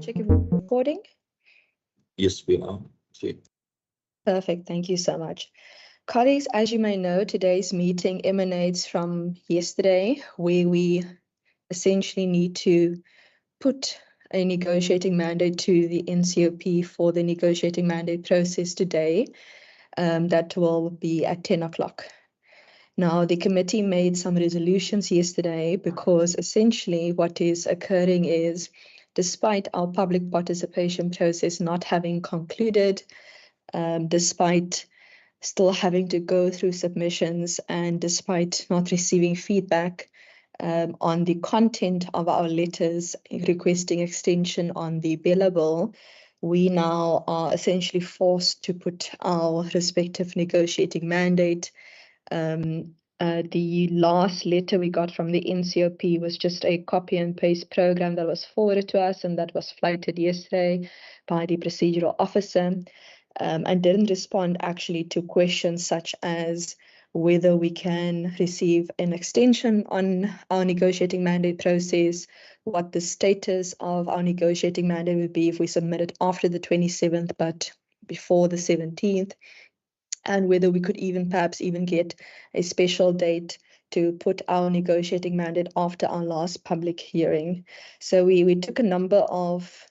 check if we're recording. Yes, we are. Okay. Perfect. Thank you so much. Colleagues, as you may know, today's meeting emanates from yesterday, where we essentially need to put a negotiating mandate to the NCOP for the negotiating mandate process today. That will be at 10 o'clock. Now, the committee made some resolutions yesterday because essentially what is occurring is, despite our public participation process not having concluded, despite still having to go through submissions, and despite not receiving feedback on the content of our letters requesting extension on the billable, we now are essentially forced to put our respective negotiating mandate. The last letter we got from the NCOP was just a copy and paste program that was forwarded to us, and that was flighted yesterday by the procedural officer, and didn't respond actually to questions such as whether we can receive an extension on our negotiating mandate process, what the status of our negotiating mandate would be if we submit it after the 27th but before the 17th, and whether we could perhaps even get a special date to put our negotiating mandate after our last public hearing. So we took a number of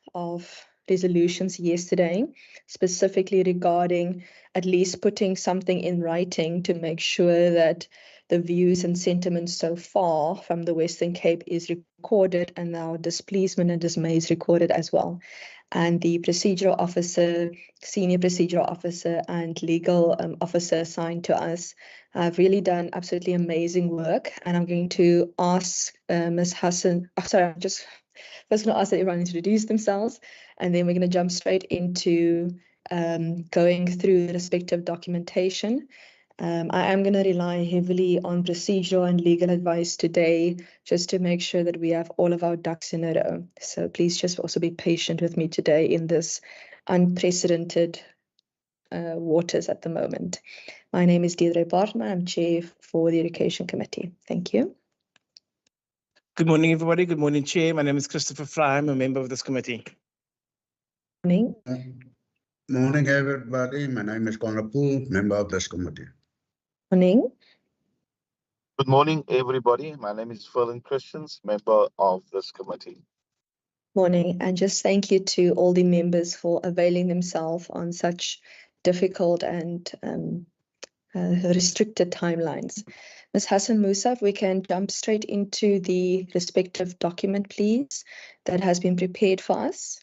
resolutions yesterday, specifically regarding at least putting something in writing to make sure that the views and sentiments so far from the Western Cape is recorded, and our displeasement and dismay is recorded as well. And the procedural officer, senior procedural officer, and legal officer assigned to us have really done absolutely amazing work. And I'm going to ask Ms. Hassan, I'm just first going to ask that everyone introduce themselves, and then we're going to jump straight into going through the respective documentation. I am going to rely heavily on procedural and legal advice today, just to make sure that we have all of our ducks in a row. So please just also be patient with me today in this unprecedented waters at the moment. My name is Deirdre Bartman. I'm Chair for the Education Committee. Thank you. Good morning, everybody. Good morning, Chair. My name is Christopher Fry. I'm a member of this committee. Morning. Morning, everybody. My name is Conrad Poole, member of this committee. Morning. Good morning, everybody. My name is Ferlin Christians, member of this committee. Morning, and just thank you to all the members for availing themselves on such difficult and restricted timelines. Ms. Hassan Musa, if we can jump straight into the respective document, please, that has been prepared for us.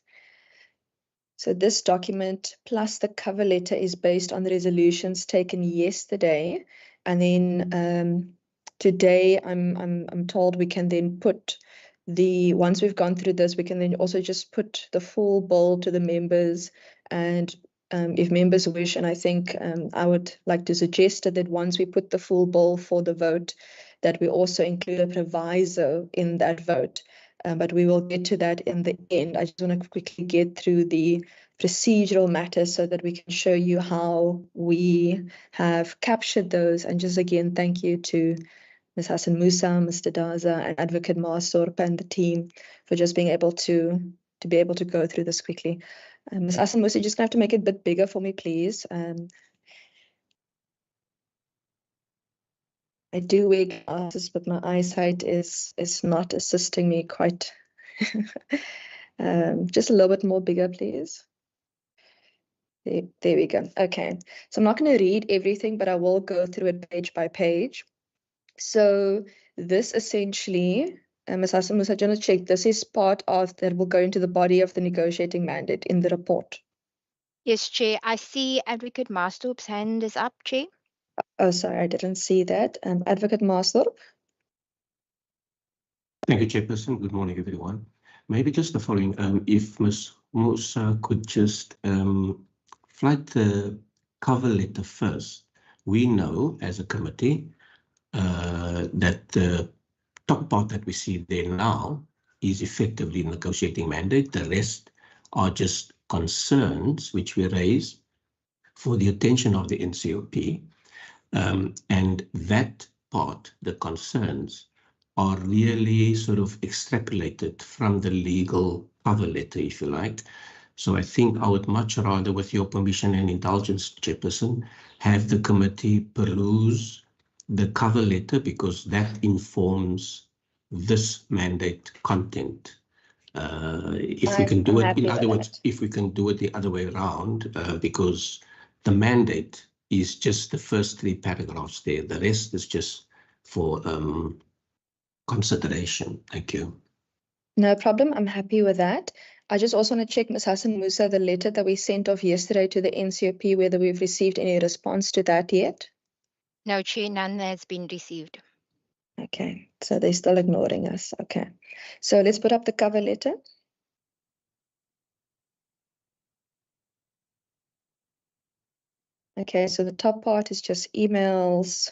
So this document plus the cover letter is based on the resolutions taken yesterday, and then today I'm told we can then put once we've gone through this, we can then also just put the full bill to the members, and if members wish, and I think I would like to suggest that once we put the full bill for the vote, that we also include a proviso in that vote. But we will get to that in the end. I just want to quickly get through the procedural matters so that we can show you how we have captured those. And just again, thank you to Ms. Hassan Musa, Mr. Daza, and Advocate Maastorp and the team for just being able to go through this quickly. Ms. Hassan Musa, you're just going to have to make it a bit bigger for me, please. I do wear glasses, but my eyesight is not assisting me quite. Just a little bit more bigger, please. There we go. Okay, so I'm not going to read everything, but I will go through it page by page. So this essentially, Ms. Hassan Musa, do you want to check? This is part of that will go into the body of the negotiating mandate in the report. Yes, Chair. I see Advocate Maastorp's hand is up, Chair. Oh, sorry, I didn't see that. Advocate Maastorp. Thank you, Chairperson. Good morning, everyone. Maybe just the following. If Ms. Musa could just flight the cover letter first. We know as a committee that the top part that we see there now is effectively negotiating mandate. The rest are just concerns which we raise for the attention of the NCOP. And that part, the concerns, are really sort of extrapolated from the legal cover letter, if you like. So I think I would much rather, with your permission and indulgence, Chairperson, have the committee peruse the cover letter, because that informs this mandate content. If we can do it, in other words, if we can do it the other way around, because the mandate is just the first 3 paragraphs there. The rest is just for consideration. Thank you. No problem. I'm happy with that. I just also want to check, Ms. Hassan Musa, the letter that we sent off yesterday to the NCOP, whether we've received any response to that yet. No, Chair, none has been received. Okay, so they're still ignoring us. Okay, so let's put up the cover letter. Okay, so the top part is just emails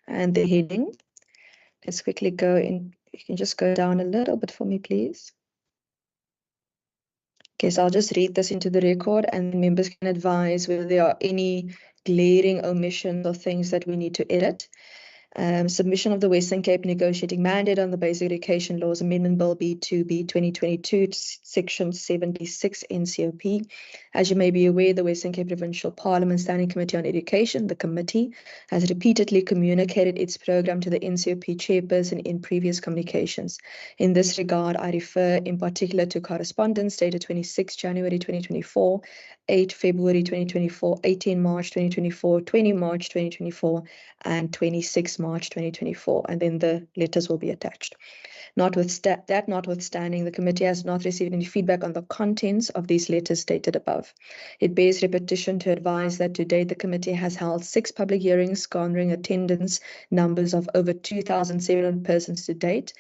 and the heading. Let's quickly go in. You can just go down a little bit for me, please. Okay, so I'll just read this into the record, and members can advise whether there are any glaring omissions or things that we need to edit. Submission of the Western Cape Negotiating Mandate on the Basic Education Laws Amendment Bill B2B 2022 Section 76 NCOP. As you may be aware, the Western Cape Provincial Parliament Standing Committee on Education, the committee, has repeatedly communicated its program to the NCOP chairperson in previous communications. In this regard, I refer in particular to correspondence dated 26 January 2024, 8 February 2024, 18 March 2024, 20 March 2024, and 26 March 2024, and then the letters will be attached. Notwithstanding, the committee has not received any feedback on the contents of these letters stated above. It bears repetition to advise that to date the committee has held 6 public hearings, garnering attendance numbers of over 2,700 persons to date,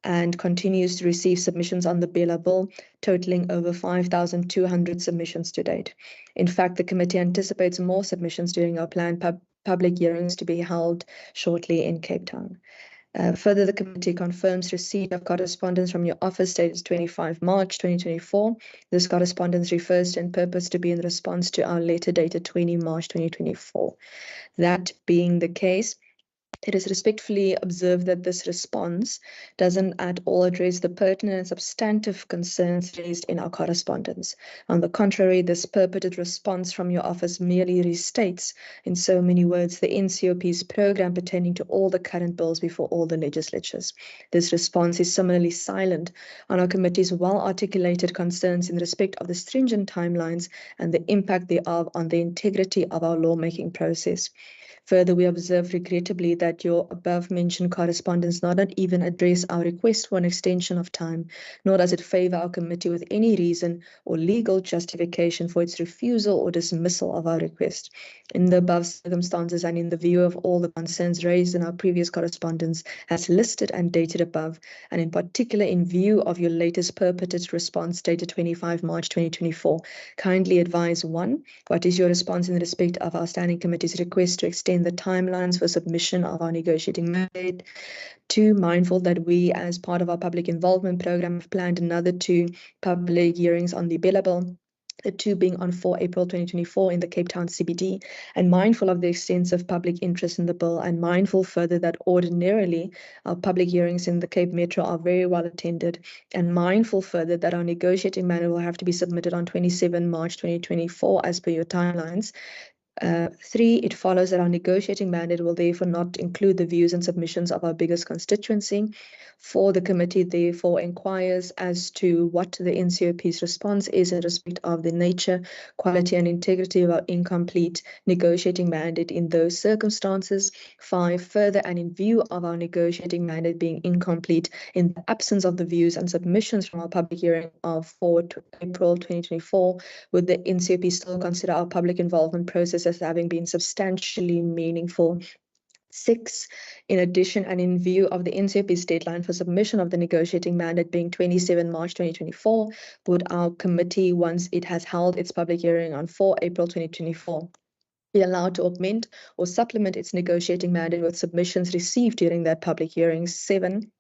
and continues to receive submissions on the bill, totaling over 5,200 submissions to date. In fact, the committee anticipates more submissions during our planned public hearings to be held shortly in Cape Town. Further, the committee confirms receipt of correspondence from your office dated 25 March 2024. This correspondence refers to and purpose to be in response to our letter dated 20 March 2024. That being the case, it is respectfully observed that this response doesn't at all address the pertinent and substantive concerns raised in our correspondence. On the contrary, this purported response from your office merely restates, in so many words, the NCOP's program pertaining to all the current bills before all the legislatures. This response is similarly silent on our committee's well-articulated concerns in respect of the stringent timelines and the impact thereof on the integrity of our lawmaking process. Further, we observe regrettably that your above-mentioned correspondence not even address our request for an extension of time, nor does it favor our committee with any reason or legal justification for its refusal or dismissal of our request. In the above circumstances and in the view of all the concerns raised in our previous correspondence as listed and dated above, and in particular in view of your latest purported response dated 25 March 2024, kindly advise 1. What is your response in respect of our Standing Committee's request to extend the timelines for submission of our negotiating mandate? 2, mindful that we, as part of our public involvement program, have planned another 2 public hearings on the billable, the 2 being on 4 April 2024 in the Cape Town CBD, and mindful of the extensive public interest in the bill, and mindful further that ordinarily our public hearings in the Cape Metro are very well attended, and mindful further that our negotiating mandate will have to be submitted on 27 March 2024 as per your timelines. 3, it follows that our negotiating mandate will therefore not include the views and submissions of our biggest constituency. 4, the committee therefore inquires as to what the NCOP's response is in respect of the nature, quality and integrity of our incomplete negotiating mandate in those circumstances. 5, further, and in view of our negotiating mandate being incomplete in the absence of the views and submissions from our public hearing of 4 April 2024, would the NCOP still consider our public involvement process as having been substantially meaningful? 6, in addition, and in view of the NCOP's deadline for submission of the negotiating mandate being 27 March 2024, would our committee, once it has held its public hearing on 4 April 2024, be allowed to augment or supplement its negotiating mandate with submissions received during that public hearing? 7,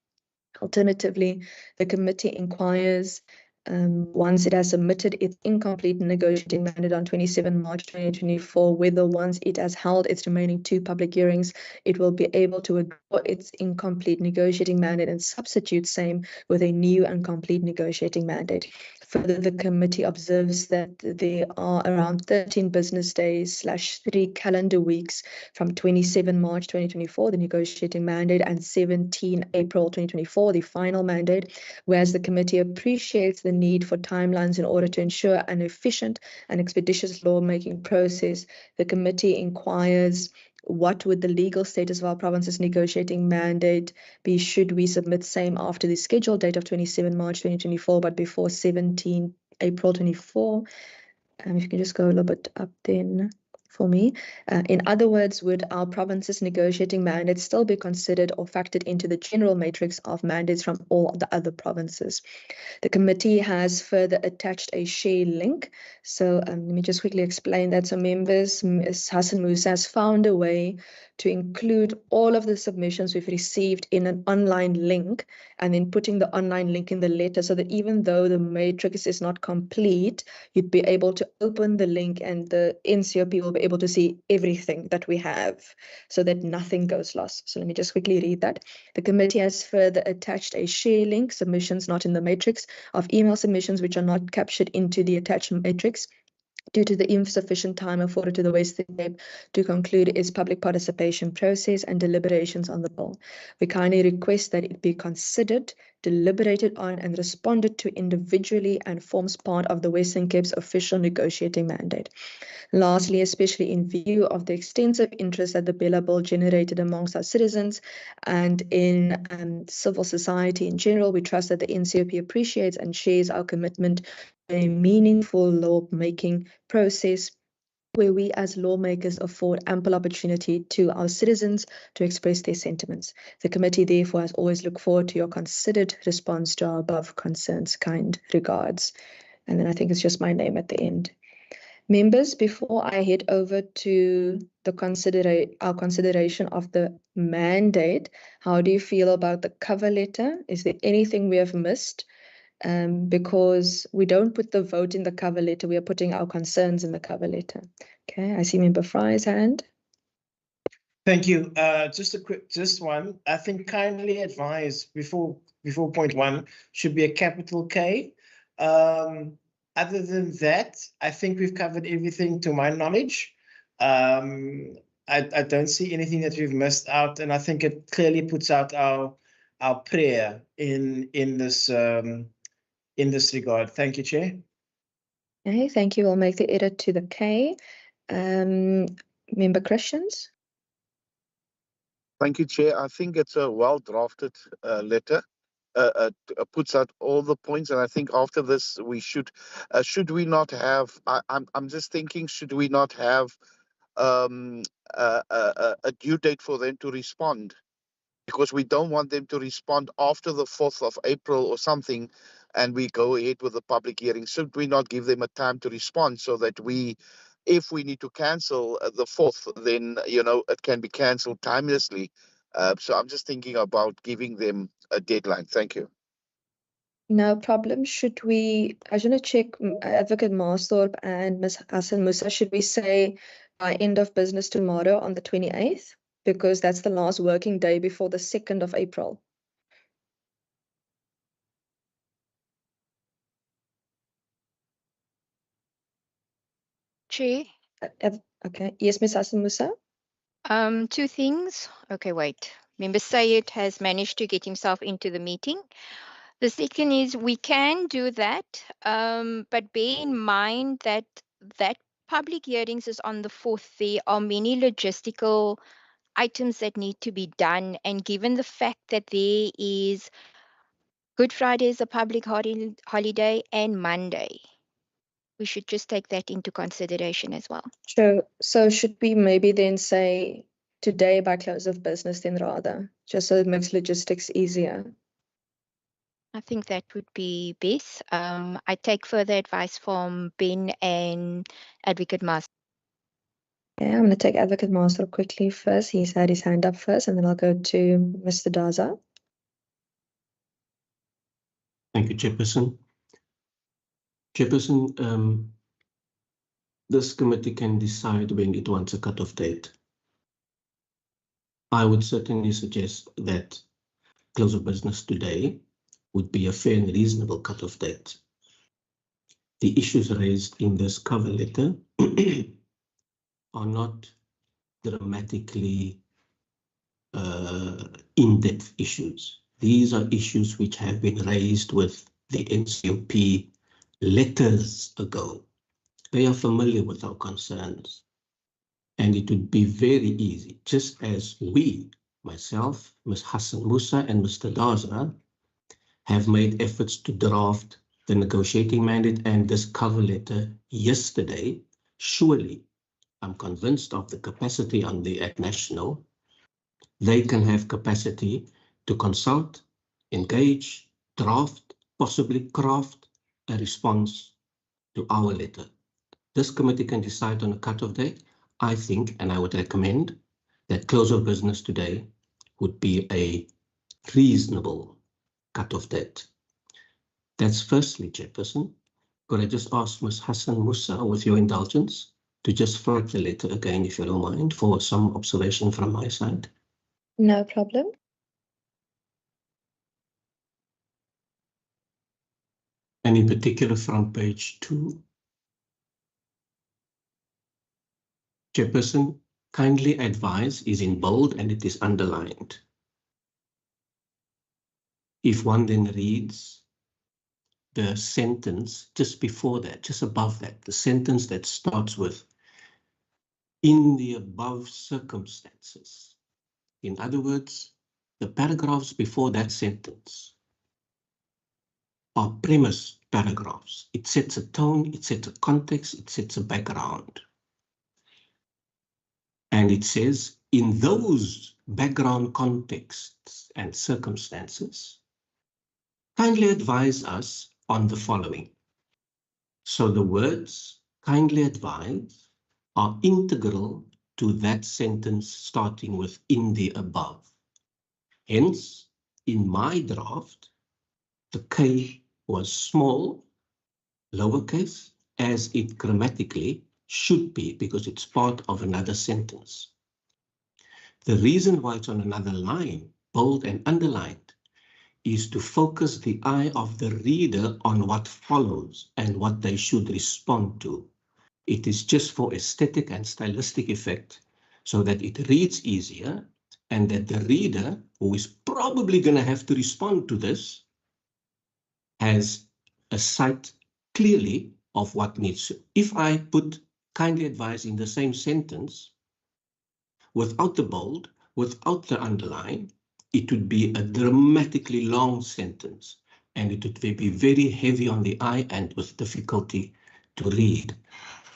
alternatively, the committee inquires, once it has submitted its incomplete negotiating mandate on 27 March 2024, whether once it has held its remaining 2 public hearings, it will be able to withdraw its incomplete negotiating mandate and substitute same with a new and complete negotiating mandate. Further, the committee observes that there are around 13 business days / 3 calendar weeks from 27 March 2024, the negotiating mandate, and 17 April 2024, the final mandate, whereas the committee appreciates the need for timelines in order to ensure an efficient and expeditious lawmaking process. The committee inquires what would the legal status of our province's negotiating mandate be should we submit same after the scheduled date of 27 March 2024, but before 17 April 24? If you can just go a little bit up then for me. In other words, would our province's negotiating mandate still be considered or factored into the general matrix of mandates from all the other provinces? The committee has further attached a share link. So let me just quickly explain that. So members, Ms. Hassan Musa has found a way to include all of the submissions we've received in an online link, and then putting the online link in the letter, so that even though the matrix is not complete, you'd be able to open the link and the NCOP will be able to see everything that we have, so that nothing goes lost. So let me just quickly read that. The committee has further attached a share link, submissions not in the matrix, of email submissions which are not captured into the attached matrix due to the insufficient time afforded to the Western Cape to conclude its public participation process and deliberations on the bill. We kindly request that it be considered, deliberated on, and responded to individually, and forms part of the Western Cape's official negotiating mandate. Lastly, especially in view of the extensive interest that the Bella Bill generated amongst our citizens and in civil society in general, we trust that the NCOP appreciates and shares our commitment to a meaningful lawmaking process where we as lawmakers afford ample opportunity to our citizens to express their sentiments. The committee therefore has always looked forward to your considered response to our above concerns. Kind regards. And then I think it's just my name at the end. Members, before I head over to the our consideration of the mandate, how do you feel about the cover letter? Is there anything we have missed? Because we don't put the vote in the cover letter, we are putting our concerns in the cover letter. Okay, I see Member Fry's hand. Thank you. Just one. I think kindly advise before point 1 should be a capital K. Other than that, I think we've covered everything to my knowledge. I don't see anything that we've missed out, and I think it clearly puts out our prayer in this regard. Thank you, Chair. Okay, thank you. We'll make the edit to the K. Member Christians. Thank you, Chair. I think it's a well-drafted letter. Puts out all the points, and I think after this we should we not have, I'm just thinking, should we not have a due date for them to respond, because we don't want them to respond after the 4th of April or something and we go ahead with the public hearing. Should we not give them a time to respond so that if we need to cancel the 4th, then it can be cancelled timelessly? So I'm just thinking about giving them a deadline. Thank you. No problem. Should we, I just want to check Advocate Marsthorpe and Ms. Hassan Musa, should we say by end of business tomorrow on the 28th? Because that's the last working day before the 2nd of April. Chair. Okay. Yes, Ms. Hassan Musa. 2 things. Okay, wait. Member Sayed has managed to get himself into the meeting. The second is we can do that, but bear in mind that public hearings is on the 4th. There are many logistical items that need to be done, and given the fact that there is Good Friday is a public holiday and Monday, we should just take that into consideration as well. Sure. So should we maybe then say today by close of business then rather, just so it makes logistics easier? I think that would be best. I take further advice from Ben and Advocate Master. Okay, I'm going to take Advocate Master quickly first. He's had his hand up first, and then I'll go to Mr. Daza. Thank you, Chairperson. Chairperson, this committee can decide when it wants a cut-off date. I would certainly suggest that close of business today would be a fair and reasonable cut-off date. the issues raised in this cover letter are not dramatically in-depth issues. These are issues which have been raised with the NCOP letters ago. They are familiar with our concerns. And it would be very easy, just as we, myself, Ms. Hassan Musa and Mr. Daza, have made efforts to draft the negotiating mandate and this cover letter yesterday. Surely, I'm convinced of the capacity on the at national. They can have capacity to consult, engage, draft, possibly craft a response to our letter. This committee can decide on a cut-off date. I think, and I would recommend, that close of business today would be a reasonable cut-off date. That's firstly, Chairperson. Could I just ask Ms. Hassan Musa, with your indulgence, to just flag the letter again, if you don't mind, for some observation from my side? No problem. And in particular from page 2. Chairperson, kindly advise is in bold and it is underlined. If one then reads the sentence just before that, just above that, the sentence that starts with, in the above circumstances. In other words, the paragraphs before that sentence are premise paragraphs. It sets a tone, it sets a context, it sets a background. And it says, in those background contexts and circumstances, kindly advise us on the following. So the words kindly advise are integral to that sentence starting with in the above. Hence, in my draft, the K was small, lowercase, as it grammatically should be because it's part of another sentence. The reason why it's on another line, bold and underlined, is to focus the eye of the reader on what follows and what they should respond to. It is just for aesthetic and stylistic effect so that it reads easier and that the reader, who is probably going to have to respond to this, has a sight clearly of what needs to. If I put kindly advise in the same sentence, without the bold, without the underline, it would be a dramatically long sentence and it would be very heavy on the eye and with difficulty to read.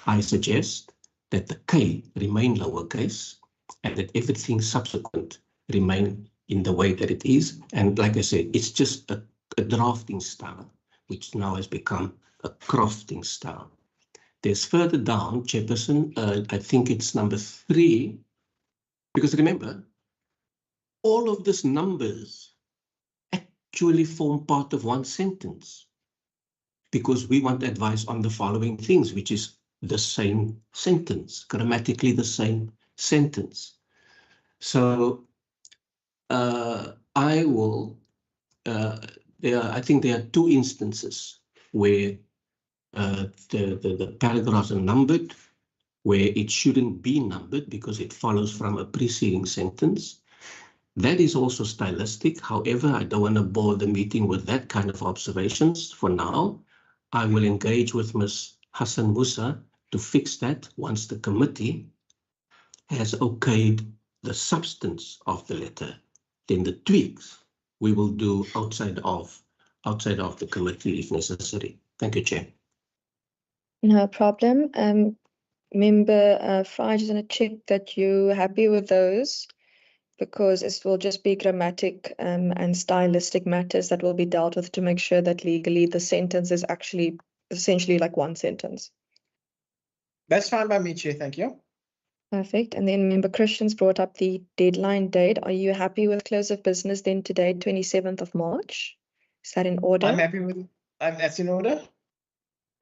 I suggest that the K remain lowercase and that everything subsequent remain in the way that it is. And like I said, it's just a drafting style, which now has become a crafting style. There's further down, Chairperson, I think it's number 3, because remember, all of these numbers actually form part of one sentence because we want advice on the following things, which is the same sentence, grammatically the same sentence. So I will, I think there are 2 instances where the paragraphs are numbered, where it shouldn't be numbered because it follows from a preceding sentence. That is also stylistic. However, I don't want to bore the meeting with that kind of observations for now. I will engage with Ms. Hassan Musa to fix that once the committee has okayed the substance of the letter. Then the tweaks we will do outside of the committee if necessary. Thank you, Chair. No problem. Member Fry, just want to check that you're happy with those, because it will just be grammatic and stylistic matters that will be dealt with to make sure that legally the sentence is actually essentially like one sentence. That's fine by me, Chair. Thank you. Perfect. And then Member Christians brought up the deadline date. Are you happy with close of business then today, 27th of March? Is that in order? I'm happy with, that's in order.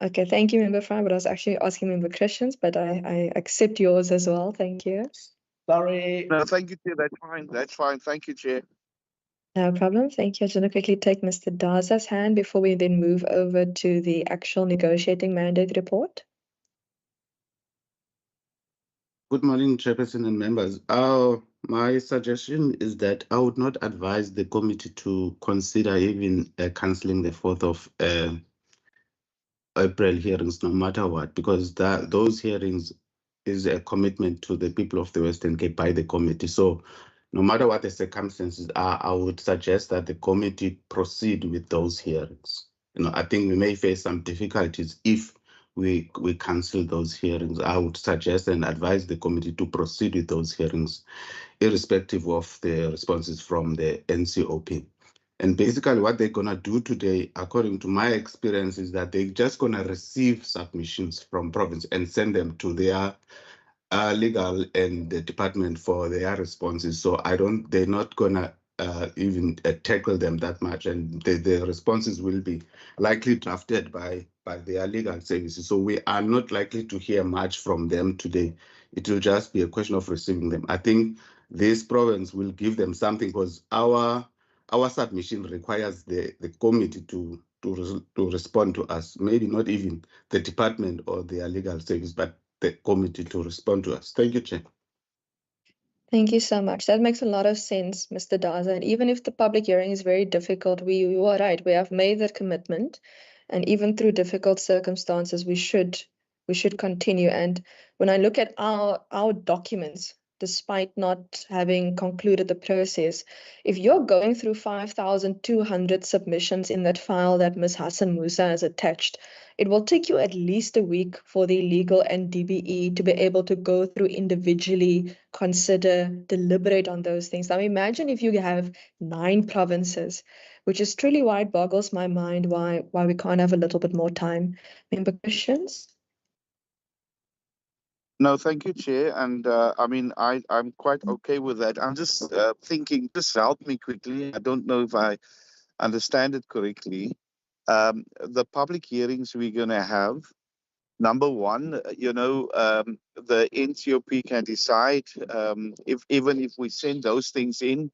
Okay, thank you, Member Fry, but I was actually asking Member Christians, but I accept yours as well. Thank you. Sorry. No, thank you, Chair. That's fine. That's fine. Thank you, Chair. No problem. Thank you. I'm just going to quickly take Mr. Daza's hand before we then move over to the actual negotiating mandate report. Good morning, Chairperson and members. My suggestion is that I would not advise the committee to consider even cancelling the 4th of April hearings, no matter what, because those hearings is a commitment to the people of the Western Cape by the committee. So no matter what the circumstances are, I would suggest that the committee proceed with those hearings. I think we may face some difficulties if we cancel those hearings. I would suggest and advise the committee to proceed with those hearings, irrespective of the responses from the NCOP. And basically what they're going to do today, according to my experience, is that they're just going to receive submissions from province and send them to their legal and the department for their responses. So they're not going to even tackle them that much. And the responses will be likely drafted by their legal services. So we are not likely to hear much from them today. It will just be a question of receiving them. I think this province will give them something, because our submission requires the committee to respond to us, maybe not even the department or their legal service, but the committee to respond to us. Thank you, Chair. Thank you so much. That makes a lot of sense, Mr. Daza. And even if the public hearing is very difficult, you are right. We have made that commitment, and even through difficult circumstances, we should continue. And when I look at our documents, despite not having concluded the process, if you're going through 5,200 submissions in that file that Ms. Hassan Musa has attached, it will take you at least a week for the legal and DBE to be able to go through individually, consider, deliberate on those things. Now imagine if you have 9 provinces, which is truly why it boggles my mind why we can't have a little bit more time. Member questions? No, thank you, Chair. And I mean, I'm quite okay with that. I'm just thinking, just help me quickly. I don't know if I understand it correctly. The public hearings we're going to have, number one, the NCOP can decide even if we send those things in,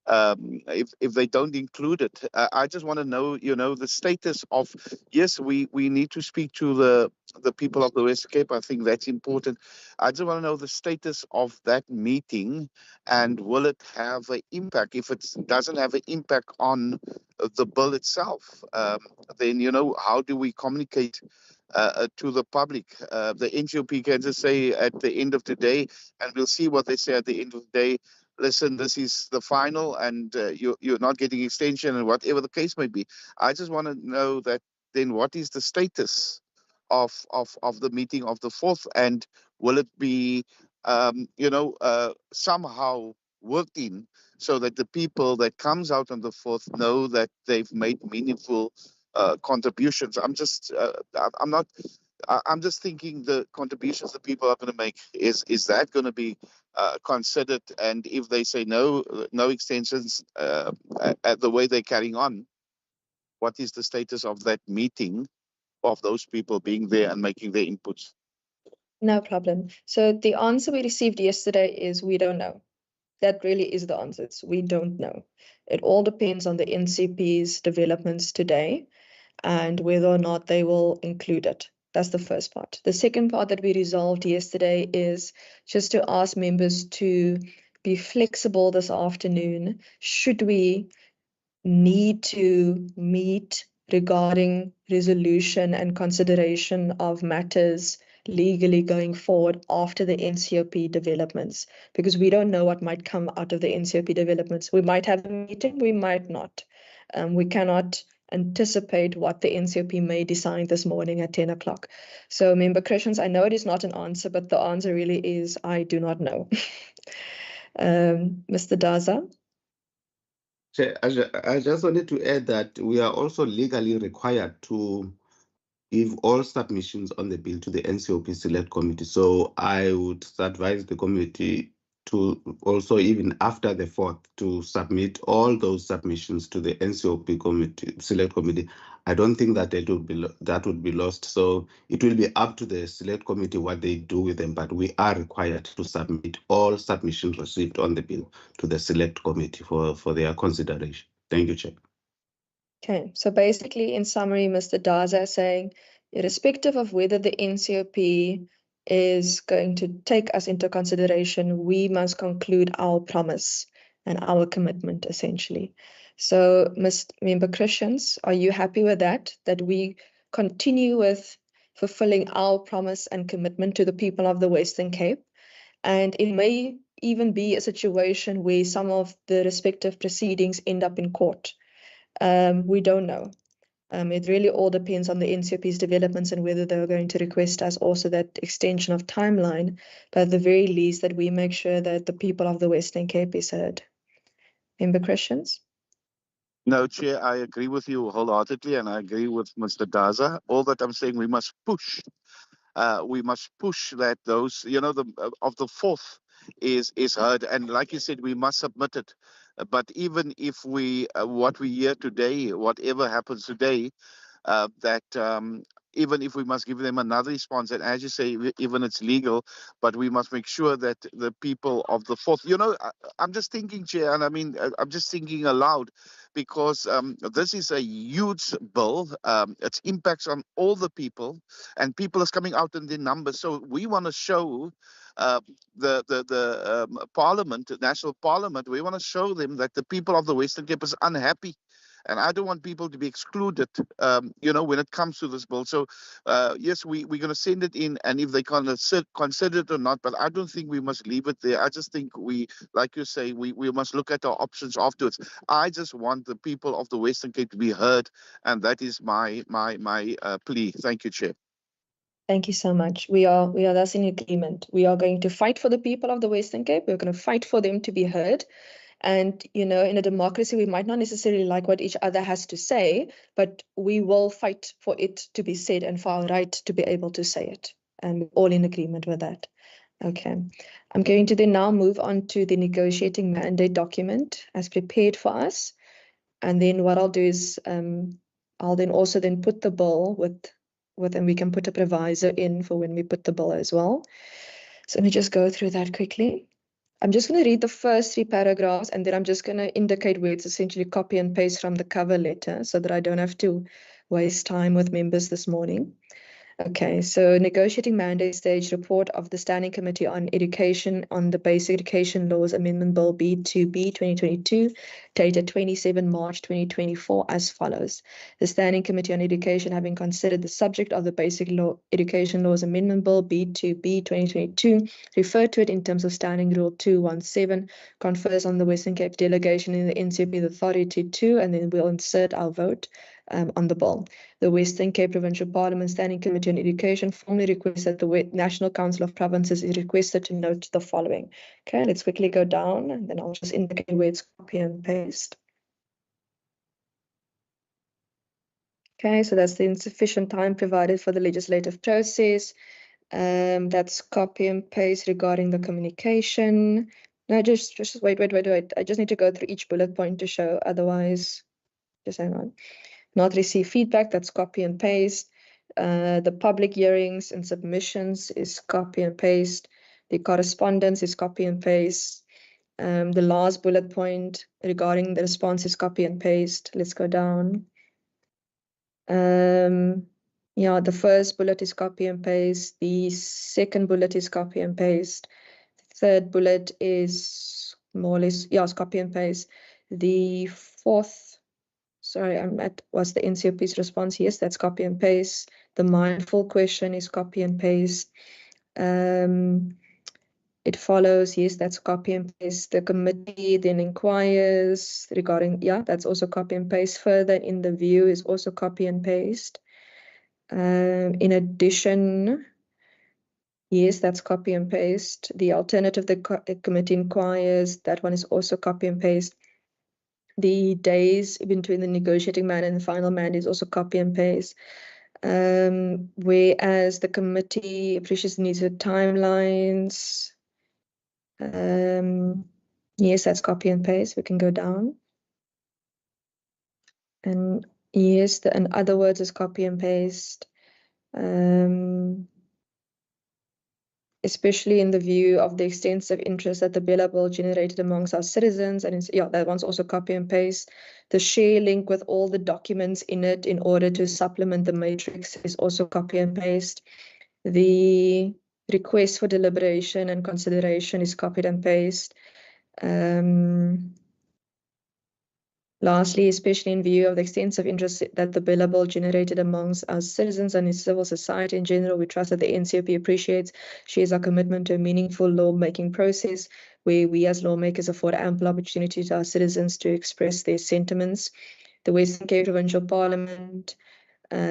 if they don't include it. I just want to know, the status of, yes, we need to speak to the people of the West Cape. I think that's important. I just want to know the status of that meeting, and will it have an impact? If it doesn't have an impact on the bill itself, then, how do we communicate to the public? The NGOP can just say at the end of the day, and we'll see what they say at the end of the day, listen, this is the final, and you're not getting extension, and whatever the case may be. I just want to know that then what is the status of the meeting of the 4th, and will it be somehow worked in so that the people that comes out on the 4th know that they've made meaningful contributions. I'm just thinking the contributions that people are going to make, is that going to be considered? And if they say no extensions at the way they're carrying on, what is the status of that meeting, of those people being there and making their inputs? No problem. So the answer we received yesterday is we don't know. That really is the answer. It's we don't know. It all depends on the NCP's developments today and whether or not they will include it. That's the first part. The second part that we resolved yesterday is just to ask members to be flexible this afternoon. Should we need to meet regarding resolution and consideration of matters legally going forward after the NCOP developments, because we don't know what might come out of the NCOP developments. We might have a meeting, we might not. We cannot anticipate what the NCOP may decide this morning at 10 o'clock. So Member Christians, I know it is not an answer, but the answer really is I do not know. Mr. Daza? I just wanted to add that we are also legally required to give all submissions on the bill to the NCOP Select Committee. So I would advise the committee to also, even after the 4th, to submit all those submissions to the NCOP committee, select committee, I don't think that that would be lost. So it will be up to the select committee what they do with them, but we are required to submit all submissions received on the bill to the select committee for their consideration. Thank you, Chair. Okay, so basically, in summary, Mr. Daza is saying, irrespective of whether the NCOP is going to take us into consideration, we must conclude our promise and our commitment, essentially. So, Member Christians, are you happy with that? That we continue with fulfilling our promise and commitment to the people of the Western Cape? And it may even be a situation where some of the respective proceedings end up in court. We don't know. It really all depends on the NCOP's developments and whether they're going to request us also that extension of timeline, but at the very least that we make sure that the people of the Western Cape is heard. Member Christians? No, Chair, I agree with you wholeheartedly, and I agree with Mr. Daza. All that I'm saying, we must push that those, the of the 4th is heard, and like you said, we must submit it. But even if what we hear today, whatever happens today, even if we must give them another response, and as you say, even it's legal, but we must make sure that the people of the 4th, I'm just thinking, Chair, and I mean, I'm just thinking aloud, because this is a huge bill. It impacts on all the people, and people is coming out in their numbers. So we want to show the Parliament, National Parliament, we want to show them that the people of the Western Cape is unhappy. And I don't want people to be excluded, when it comes to this bill. So, yes, we're going to send it in, and if they consider it or not, but I don't think we must leave it there. I just think like you say, we must look at our options afterwards. I just want the people of the Western Cape to be heard, and that is my plea. Thank you, Chair. Thank you so much. We are thus in agreement. We are going to fight for the people of the Western Cape. We're going to fight for them to be heard. And, in a democracy, we might not necessarily like what each other has to say, but we will fight for it to be said and for our right to be able to say it. And we're all in agreement with that. Okay. I'm going to then now move on to the negotiating mandate document as prepared for us. And then what I'll do is I'll then also then put the bill with and we can put a proviso in for when we put the bill as well. So let me just go through that quickly. I'm just going to read the first 3 paragraphs, and then I'm just going to indicate where it's essentially copy and paste from the cover letter so that I don't have to waste time with members this morning. Okay, so negotiating mandate stage report of the Standing Committee on Education on the Basic Education Laws Amendment Bill B2B 2022, dated 27 March 2024 as follows. The Standing Committee on Education, having considered the subject of the Basic Education Laws Amendment Bill B2B 2022, referred to it in terms of Standing Rule 217, confers on the Western Cape delegation in the NCOP the authority to, and then we'll insert our vote on the bill. The Western Cape Provincial Parliament Standing Committee on Education formally requests that the National Council of Provinces is requested to note the following. Okay, let's quickly go down, and then I'll just indicate where it's copy and paste. Okay, so that's the insufficient time provided for the legislative process. That's copy and paste regarding the communication. No, just wait. I just need to go through each bullet point to show, otherwise, just hang on. Not receive feedback, that's copy and paste. The public hearings and submissions is copy and paste. The correspondence is copy and paste. The last bullet point regarding the response is copy and paste. Let's go down. Yeah, the first bullet is copy and paste. The second bullet is copy and paste. The third bullet is more or less, yeah, it's copy and paste. The fourth, sorry, was the NCOP's response? Yes, that's copy and paste. The mindful question is copy and paste. It follows, yes, that's copy and paste. The committee then inquires regarding, yeah, that's also copy and paste. Further in the view is also copy and paste. In addition, yes, that's copy and paste. The alternative, the committee inquires, that one is also copy and paste. The days between the negotiating mandate and the final mandate is also copy and paste. Whereas the committee appreciates the needs of timelines. Yes, that's copy and paste. We can go down. And yes, the in other words is copy and paste. Especially in the view of the extensive interest that the Bella Bill generated amongst our citizens. And it's, yeah, that one's also copy and paste. The share link with all the documents in it in order to supplement the matrix is also copy and paste. The request for deliberation and consideration is copied and paste. Lastly, especially in view of the extensive interest that the Bella Bill generated amongst our citizens and in civil society in general, we trust that the NCOP appreciates, shares our commitment to a meaningful lawmaking process where we as lawmakers afford ample opportunity to our citizens to express their sentiments. The Western Cape Provincial Parliament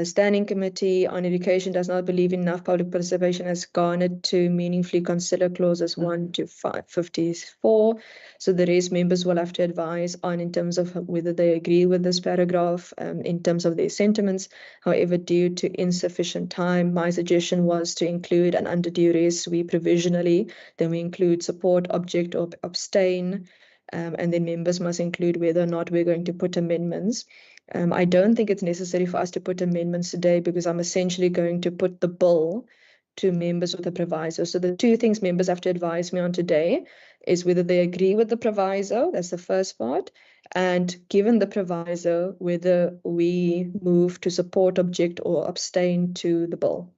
Standing Committee on Education does not believe enough public participation has garnered to meaningfully consider clauses 1 to 54. So the rest members will have to advise on in terms of whether they agree with this paragraph in terms of their sentiments. However, due to insufficient time, my suggestion was to include an under duress we provisionally, then we include support, object, or abstain. And then members must include whether or not we're going to put amendments. I don't think it's necessary for us to put amendments today because I'm essentially going to put the bill to members with a proviso. So the two things members have to advise me on today is whether they agree with the proviso, that's the first part, and given the proviso, whether we move to support, object, or abstain to the bill.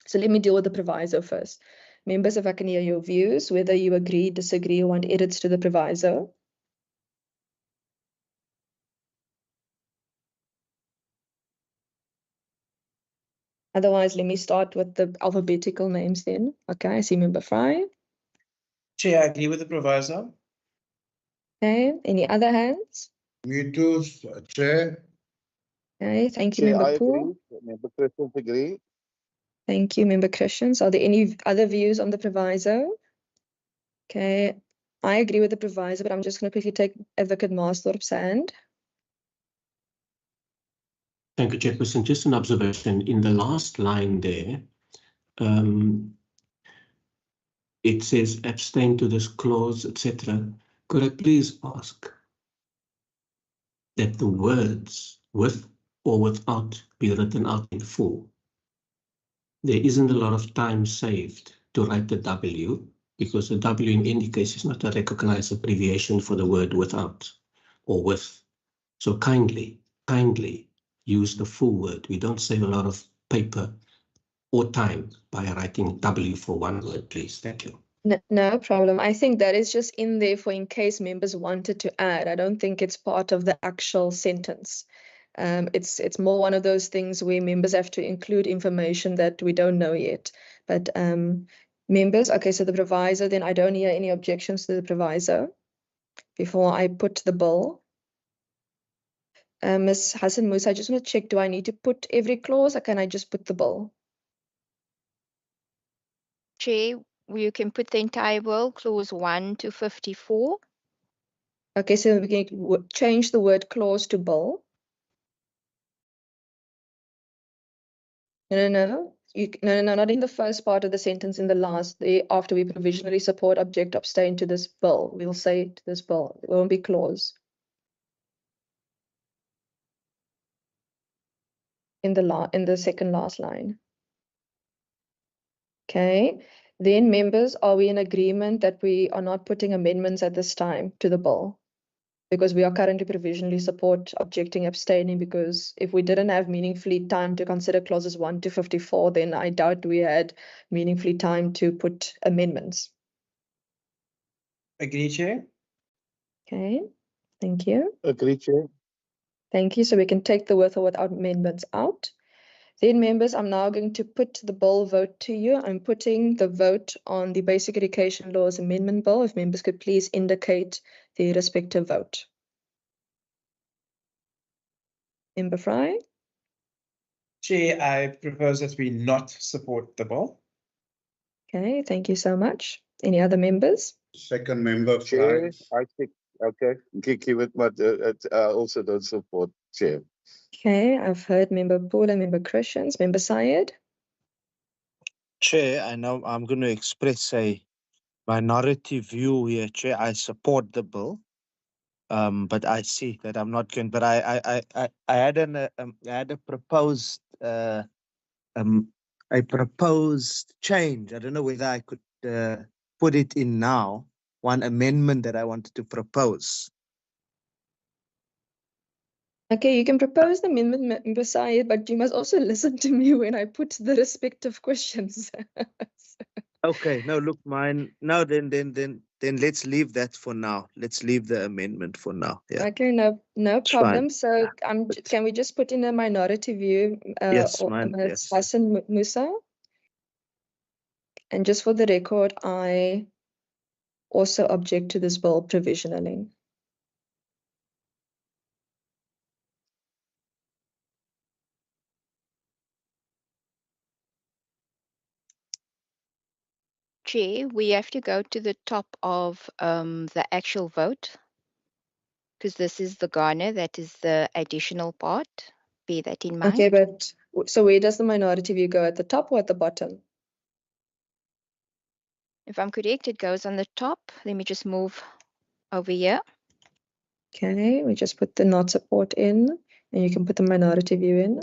So let me deal with the proviso first. Members, if I can hear your views, whether you agree, disagree, or want edits to the proviso. Otherwise, let me start with the alphabetical names then. Okay, I see Member Fry. Chair, I agree with the proviso. Okay, any other hands? Me too, Chair. Okay, thank you, Chair, Member I Poole. agree. Member Christians agree. Thank you, Member Christians. Are there any other views on the proviso? Okay, I agree with the proviso, but I'm just going to quickly take Advocate Marsdorp's hand. Thank you, Chairperson. Just an observation. In the last line there, it says abstain to this clause, etc. Could I please ask that the words with or without be written out in full? There isn't a lot of time saved to write the W because the W in any case is not a recognized abbreviation for the word without or with. So kindly use the full word. We don't save a lot of paper or time by writing W for one word, please. Thank you. No problem. I think that is just in there for in case members wanted to add. I don't think it's part of the actual sentence. It's more one of those things where members have to include information that we don't know yet. But members, okay, so the proviso, then I don't hear any objections to the proviso before I put the bill. Ms. Hassan Musa, I just want to check, do I need to put every clause or can I just put the bill? Chair, you can put the entire bill, clause 1 to 54. Okay, so we can change the word clause to bill. No, not in the first part of the sentence, in the last, after we provisionally support, object, abstain to this bill. We'll say to this bill. It won't be clause. In the second last line. Okay. Then members, are we in agreement that we are not putting amendments at this time to the bill? Because we are currently provisionally support, objecting, abstaining, because if we didn't have meaningfully time to consider clauses 1 to 54, then I doubt we had meaningfully time to put amendments. Agree, Chair. Okay, thank you. Agree, Chair. Thank you. So we can take the with or without amendments out. Then members, I'm now going to put the bill vote to you. I'm putting the vote on the Basic Education Laws Amendment Bill. If members could please indicate their respective vote. Member Fry? Chair, I propose that we not support the bill. Okay, thank you so much. Any other members? Second member, Chair, Fry. I think, okay, give it, but also don't support, Chair. Okay, I've heard Member Poole and Member Christians. Member Syed? Chair, I know I'm going to express a minority view here, Chair. I support the bill. But I see that I'm not going. But I had a proposed a proposed change. I don't know whether I could put it in now. One amendment that I wanted to propose. Okay, you can propose the amendment, Member Sayed, but you must also listen to me when I put the respective questions. Okay, no, look, mine. No, then let's leave that for now. Let's leave the amendment for now. Yeah, Okay, no it's fine. problem. So can we just put in a minority view, Yes, or mine. Ms. Yes. Hassan Musa? And just for the record, I also object to this bill provisionally. Chair, we have to go to the top of the actual vote, because this is the garner, that is the additional part. Bear that in mind. Okay, but so where does the minority view go, at the top or at the bottom? If I'm correct, it goes on the top. Let me just move over here. Okay, we just put the not support in, and you can put the minority view in.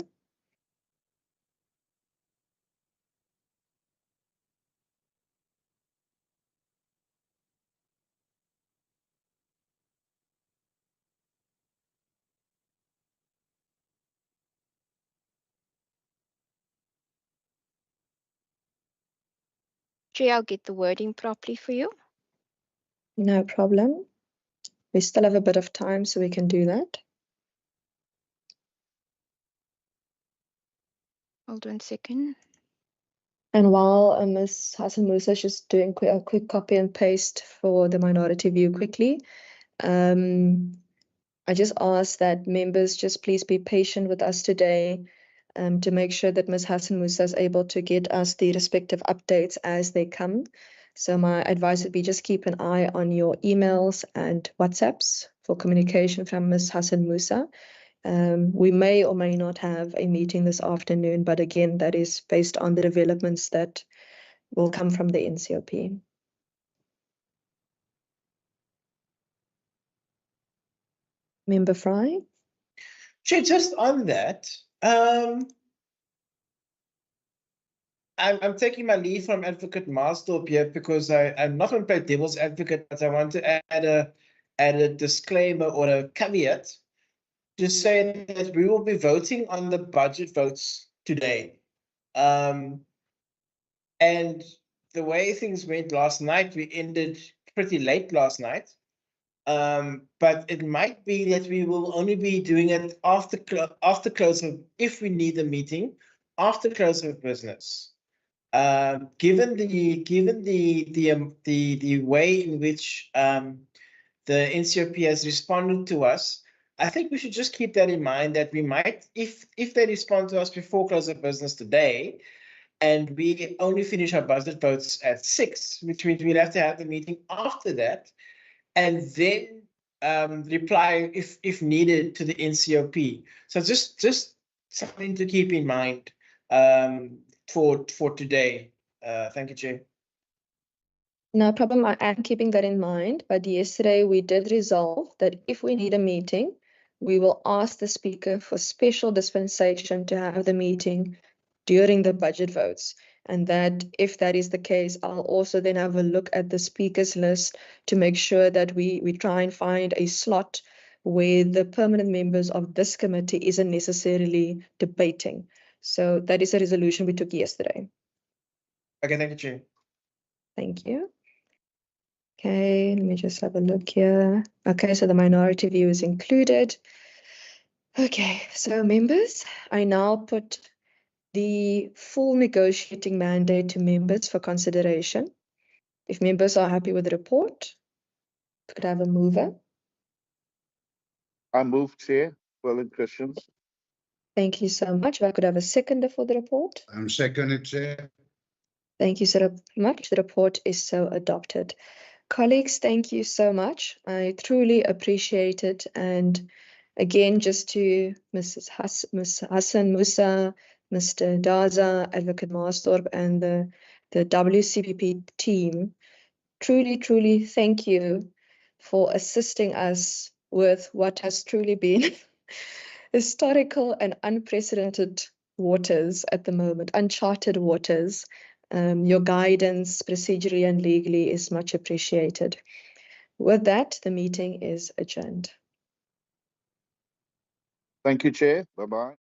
Chair, I'll get the wording properly for you. No problem. We still have a bit of time, so we can do that. Hold on a second. And while Ms. Hassan Musa is just doing a quick copy and paste for the minority view quickly, I just ask that members just please be patient with us today, to make sure that Ms. Hassan Musa is able to get us the respective updates as they come. So my advice would be just keep an eye on your emails and WhatsApps for communication from Ms. Hassan Musa. We may or may not have a meeting this afternoon, but again, that is based on the developments that will come from the NCOP. Member Fry? Chair, just on that, I'm taking my lead from Advocate Marsdorp here because I'm not going to play devil's advocate, but I want to add a disclaimer or a caveat to say that we will be voting on the budget votes today. And the way things went last night, we ended pretty late last night. But it might be that we will only be doing it after close of, if we need a meeting, after close of business. Given the way in which the NCOP has responded to us, I think we should just keep that in mind, that we might, if they respond to us before close of business today, and we only finish our budget votes at 6, which means we'll have to have the meeting after that, and then reply if needed to the NCOP. So just something to keep in mind for today. Thank you, Chair. No problem. I am keeping that in mind. But yesterday we did resolve that if we need a meeting, we will ask the Speaker for special dispensation to have the meeting during the budget votes. And that if that is the case, I'll also then have a look at the speakers list to make sure that we try and find a slot where the permanent members of this committee isn't necessarily debating. So that is a resolution we took yesterday. Okay, thank you, Chair. Thank you. Okay, let me just have a look here. Okay, so the minority view is included. Okay, so members, I now put the full negotiating mandate to members for consideration. If members are happy with the report, could I have a mover? I move, Chair. Well, Christians. Thank you so much. If I could have a seconder for the report. I'm second, Chair. Thank you so much. The report is so adopted. Colleagues, thank you so much. I truly appreciate it. And again, just to Ms. Hassan Musa, Mr. Daza, Advocate Marsdorp, and the WCPP team, truly, truly thank you for assisting us with what has truly been historical and unprecedented waters at the moment, uncharted waters. Your guidance, procedurally and legally, is much appreciated. With that, the meeting is adjourned. Thank you, Chair. Bye-bye.